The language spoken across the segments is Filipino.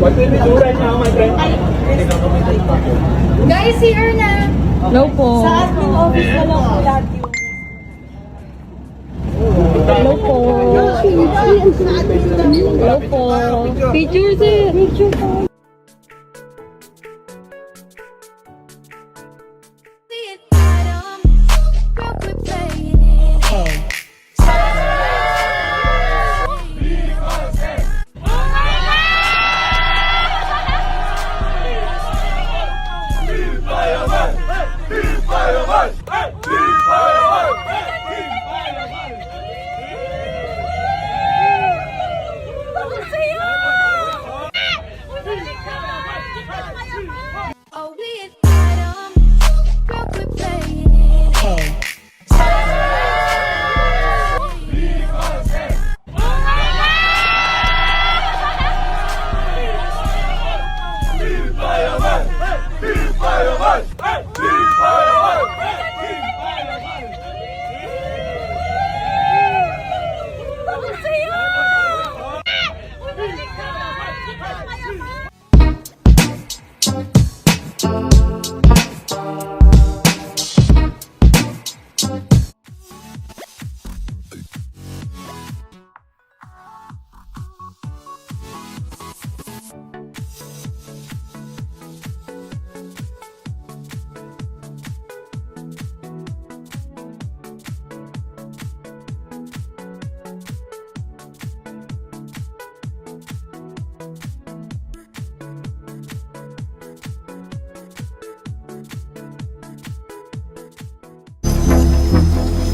Guys, CR na. Hello po. Sa admin office na lang po lahat yung... Hello po. Hello po. Picture sir. Picture po.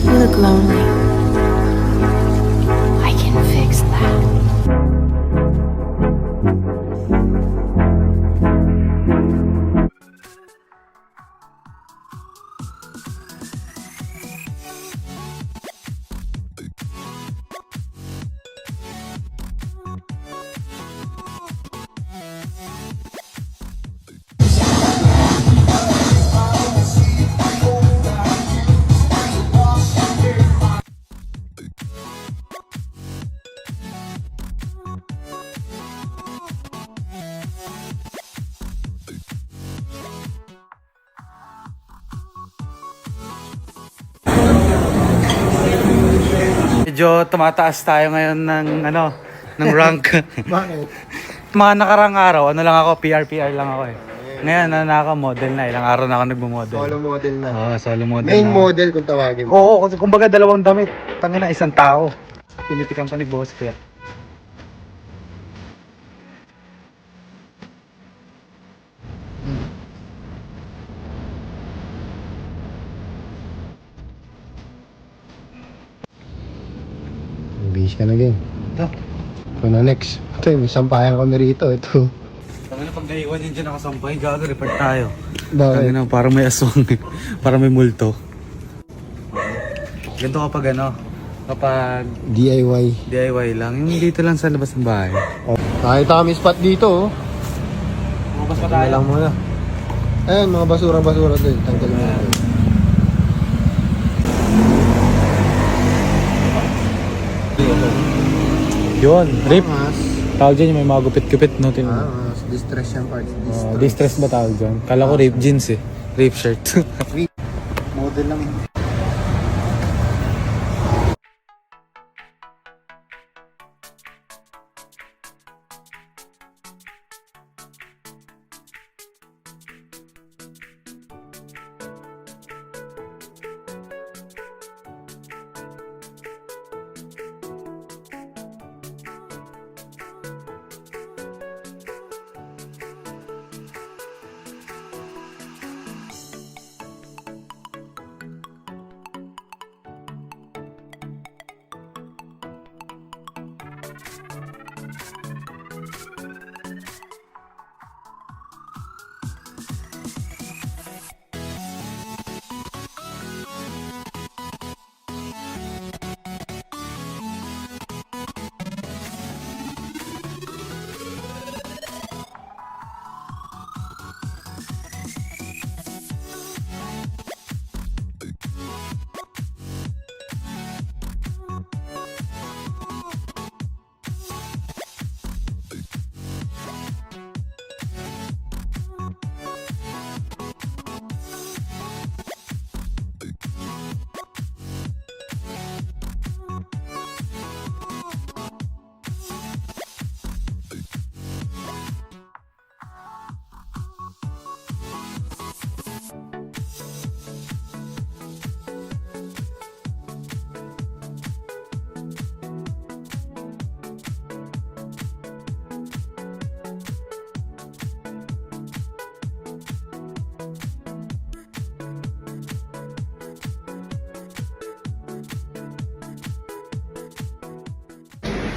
You look lonely. I can fix that. Medyo tumataas tayo ngayon ng ng rank. Bakit? Mga nakarang araw, lang ako, PR lang ako eh. Ngayon, naka-model na. Ilang araw na ako nagmo-model. Solo model na. Oo, solo model Main na. model kung tawagin mo. Oo, kasi kumbaga dalawang damit. Tangina, isang tao. Pinitikan pa ni Boss Fiat. Bis ka na game. Ito. Ito na next. Ito may sampayan ko na rito. Ito. Tangina, pag naiwan yun dyan nakasampay, gago, report tayo. Bakit? Tangina, parang may aswang. Parang may multo. Ganito kapag DIY lang. Yung dito lang sa labas ng bahay. Oh. Nakita kami spot dito. Oh. Bumabas pa Ito tayo. na lang muna. Ayan, mga basura-basura doon. Tanggal mo. Yun, rip. Mas. Tawag dyan yung may mga gupit-gupit, no? Mas distress yung parts. Distress ba tawag dyan? Kala ko rape jeans eh. Rape shirt. Model lang yun.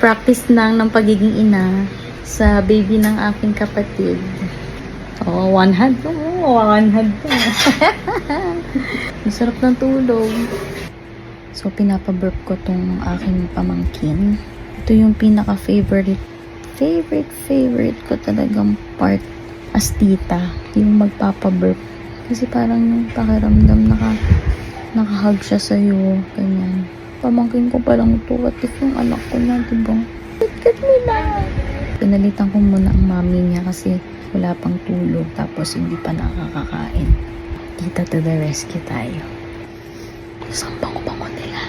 Nagpa-practice lang ng pagiging ina sa baby ng aking kapatid. Oh, one hand to. One hand to. Masarap ng tulog. So, pinapaburp ko tong aking pamangkin. Ito yung pinaka-favorite ko talagang part as tita. Yung magpapaburp. Kasi parang yung pakiramdam nakahug siya sa'yo. Ganyan. Pamangkin ko palang ito. What if yung anak ko na, diba? Kat nila. Pinalitan ko muna ang mami niya kasi wala pang tulog. Tapos hindi pa nakakakain. Tita to the rescue tayo. Saan bango-bango nila?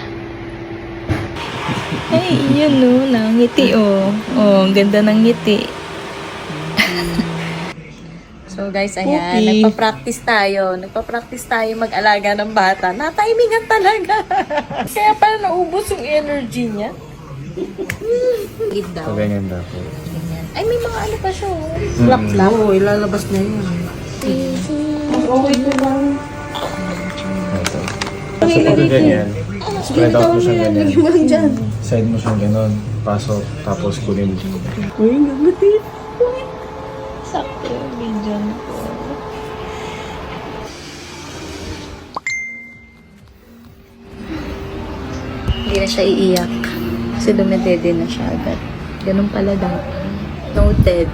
Ay, yun o. Nangiti o. Oh, ang ganda ng ngiti. So guys, ayan. Nagpa-practice tayo. Mag-alaga ng bata. Na-timingan talaga. Kaya pala naubos yung energy niya. Lead daw. Ganyan daw. Ganyan. Ay, may mga ano pa siya o. Flap-flap. Oo, ilalabas na yun. Okay ko lang. Kasi pag ganyan, spread out mo siya ganyan. Lagyan mo lang dyan. Side mo siyang ganon. Pasok, tapos kunin mo. Uy, nagmatid. Sakto yung video ko. Hindi na siya iiyak. Kasi dumedede na siya agad. Ganun pala dati. Noted.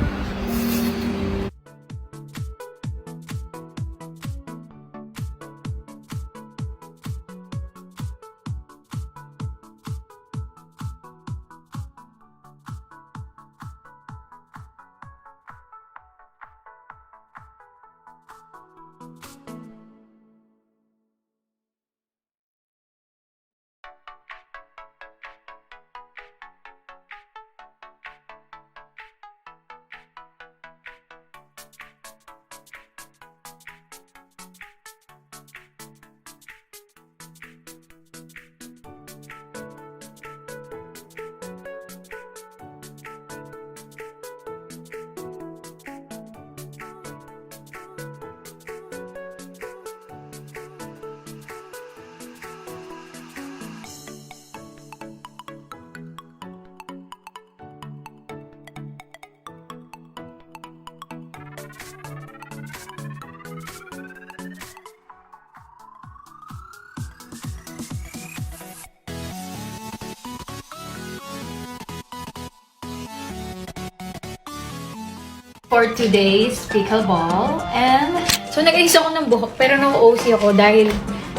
For today's pickleball. And so nag-ayos ako ng buhok pero na-OC ako dahil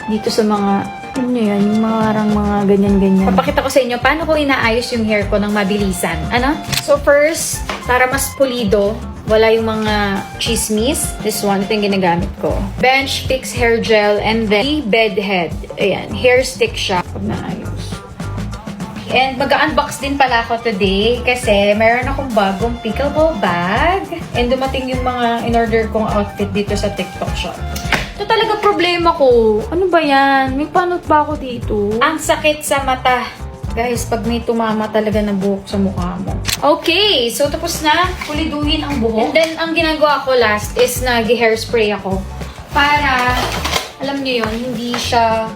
dito sa mga ano yan, yung mga ganyan-ganyan. Papakita ko sa inyo paano ko inaayos yung hair ko ng mabilisan. Ano? So first, para mas pulido, wala yung mga chismis. This one, ito yung ginagamit ko. Bench Fix Hair Gel and then bed head. Ayan, hair stick siya. Pag naayos. And mag-unbox din pala ako today kasi meron akong bagong pickleball bag. And dumating yung mga in-order kong outfit dito sa TikTok shop. Ito talaga problema ko. Ano ba yan? May panot ba ako dito? Ang sakit sa mata. Guys, pag may tumama talaga na buhok sa mukha mo. Okay, so tapos na. Puliduhin ang buhok. And then, ang ginagawa ko last is nag-hairspray ako. Para, alam niyo yun, hindi siya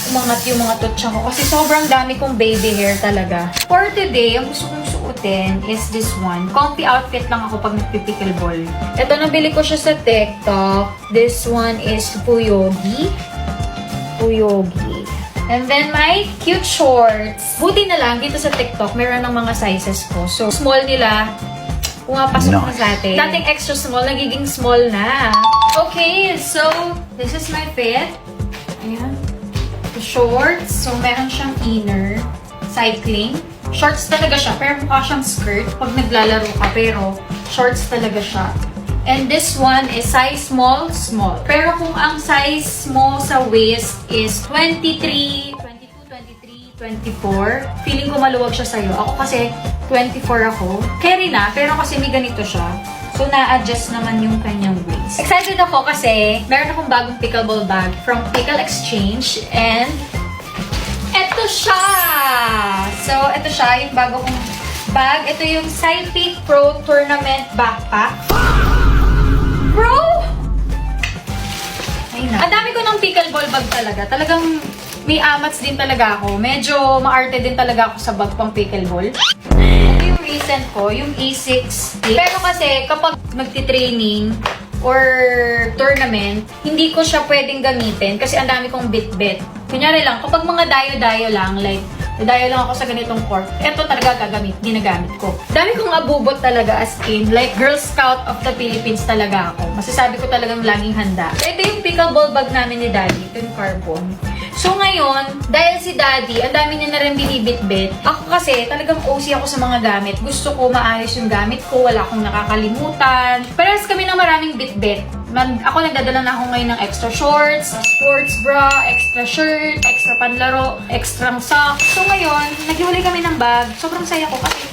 umangat yung mga tutsa ko. Kasi sobrang dami kong baby hair talaga. For today, ang gusto kong suotin is this one. Comfy outfit lang ako pag nagpipickleball. Ito, nabili ko siya sa TikTok. This one is Puyogi. And then, my cute shorts. Buti na lang, dito sa TikTok, meron ng mga sizes ko. So, small nila, pumapasok na sa atin. Dating extra small, nagiging small na. Okay, so, this is my fit. Ayan. Shorts. So, meron siyang inner. Cycling. Shorts talaga siya. Pero mukha siyang skirt pag naglalaro ka. Pero, shorts talaga siya. And this one is size small. Pero kung ang size mo sa waist is 23, 22, 23, 24, feeling ko maluwag siya sa'yo. Ako kasi 24 ako. Carry na. Pero kasi may ganito siya. So, na-adjust naman yung kanyang waist. Excited ako kasi meron akong bagong pickleball bag from Pickle Exchange. And, eto siya! So, eto siya, yung bago kong bag. Ito yung Cypeak Pro Tournament Backpack. Pro! Ayun na. Ang dami ko ng pickleball bag talaga. Talagang may amats din talaga ako. Medyo maarte din talaga ako sa bag pang pickleball. Yung recent ko, yung A6. Pero kasi kapag magti-training or tournament, hindi ko siya pwedeng gamitin kasi ang dami kong bit-bit. Kunyari lang, kapag mga dayo-dayo lang, like, dayo lang ako sa ganitong court, eto talaga ginagamit ko. Dami kong abubot talaga as in, like Girl Scout of the Philippines talaga ako. Masasabi ko talagang laging handa. Ito yung pickleball bag namin ni Daddy, ito yung carbon. So ngayon, dahil si Daddy, ang dami niya na rin binibit-bit. Ako kasi, talagang OC ako sa mga gamit. Gusto ko maayos yung gamit ko, wala akong nakakalimutan. Parehas kami ng maraming bit-bit. Ako nagdadala na ako ngayon ng extra shorts, sports bra, extra shirt, extra panlaro, extra socks. So ngayon, naghiwalay kami ng bag. Sobrang saya ko kasi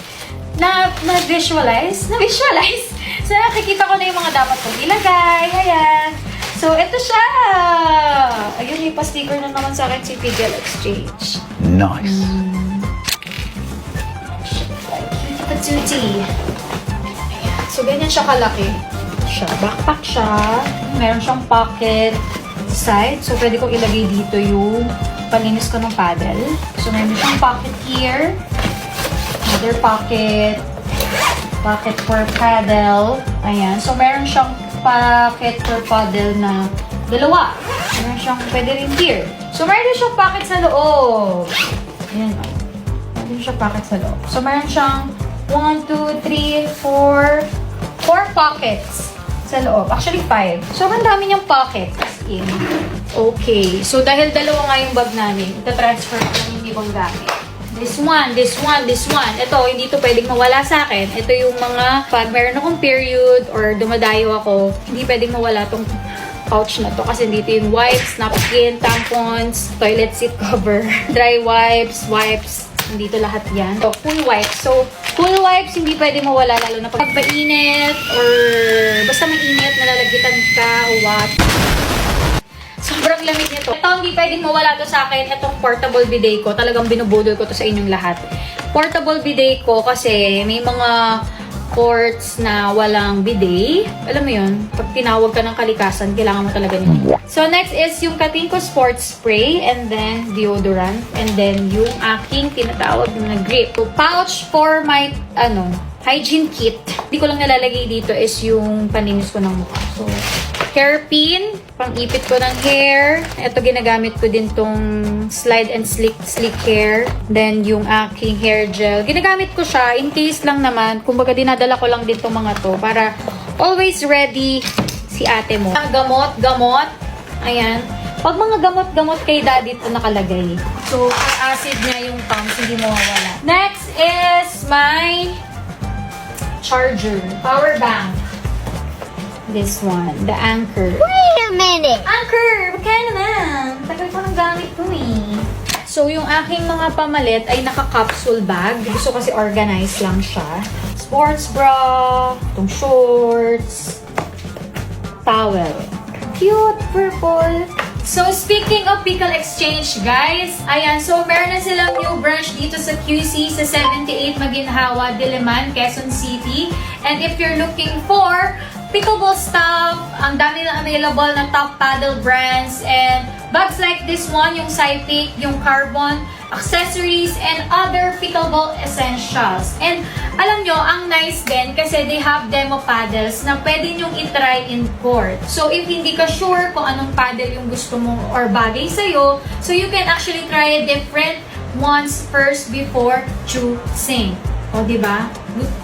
na-visualize. So nakikita ko na yung mga dapat kong ilagay. Ayan. So, ito siya! Ayun, may pa-sticker na naman sa akin si Pigel Exchange. Nice. Cutie patootie. Ayan. So, ganyan siya kalaki. Backpack siya. Meron siyang pocket side. So, pwede kong ilagay dito yung palinis ko ng paddle. So, meron siyang pocket here. Another pocket. Pocket for paddle. Ayan. So, meron siyang pocket for paddle na dalawa. Meron siyang pwede rin here. So, meron siyang pocket sa loob. Ayan. Meron siyang pocket sa loob. So, meron siyang 1, 2, 3, 4 pockets sa loob. Actually, 5. So, ang dami niyang pockets in. Okay. So, dahil dalawa nga yung bag namin, ita-transfer ko lang yung ibang gamit. This one. Ito, hindi to pwedeng mawala sa akin. Ito yung mga, pag meron akong period or dumadayo ako, hindi pwedeng mawala tong pouch na to. Kasi dito yung wipes, napkin, tampons, toilet seat cover, dry wipes, nandito lahat yan. So, full wipes, hindi pwedeng mawala, lalo na pag mainit or basta mainit, nalalagkitan ka o what. Sobrang lamig nito. Ito, hindi pwedeng mawala to sa akin. Itong portable bidet ko. Talagang binubudol ko to sa inyong lahat. Portable bidet ko kasi may mga courts na walang bidet. Alam mo yun, pag tinawag ka ng kalikasan, kailangan mo talaga nito. So, next is yung Katingko Sports Spray and then deodorant and then yung aking tinatawag na grip. So, pouch for my, hygiene kit. Hindi ko lang nalalagay dito is yung paninis ko ng mukha. So, hairpin, pang-ipit ko ng hair. Ito, ginagamit ko din tong slide and slick hair. Then, yung aking hair gel. Ginagamit ko siya in case lang naman. Kumbaga, dinadala ko lang din tong mga to para always ready si ate mo. Gamot. Ayan. Pag mga gamot kay daddy ito nakalagay. So, acid niya yung pumps, hindi mo mawala. Next is my charger. Power bank. This one, the Anchor. Wait a minute! Anchor! Kaya naman! Tagal ko nang gamit ko eh. So, yung aking mga pamalit ay naka-capsule bag. Gusto kasi organized lang siya. Sports bra, itong shorts, towel. Cute, purple. So, speaking of Pickle Exchange, guys, ayan, so meron na silang new branch dito sa QC sa 78 Maginhawa, Diliman, Quezon City. And if you're looking for pickleball stuff, ang dami na available na top paddle brands and bags like this one, yung Cypic, yung Carbon, accessories, and other pickleball essentials. And alam nyo, ang nice din kasi they have demo paddles na pwede nyong itry in court. So if hindi ka sure kung anong paddle yung gusto mo or bagay sa'yo, so you can actually try different ones first before choosing. O, diba?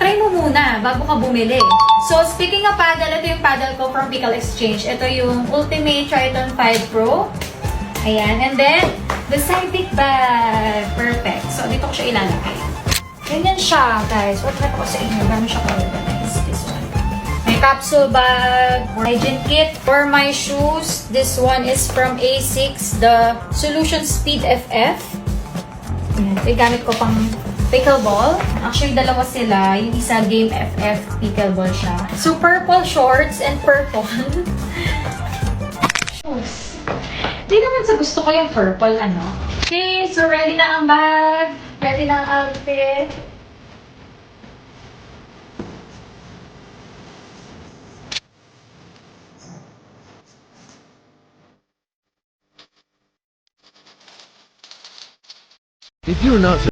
Try mo muna bago ka bumili. So, speaking of paddle, ito yung paddle ko from Pickle Exchange. Ito yung Ultimate Triton 5 Pro. Ayan. And then, the Cypic bag. Perfect. So, dito ko siya ilalagay. Ganyan siya, guys. What ko sa inyo? Gano'n siya ka-organize. This one. May capsule bag. Hygiene kit. For my shoes, this one is from A6. The Solution Speed FF. Ayan. Ito gamit ko pang pickleball. Actually, dalawa sila. Yung isa, Game FF pickleball siya. So, purple shorts and purple. Shoes. Di naman sa gusto ko yung purple, Okay, so ready na ang bag. Ready na ang outfit. If you're not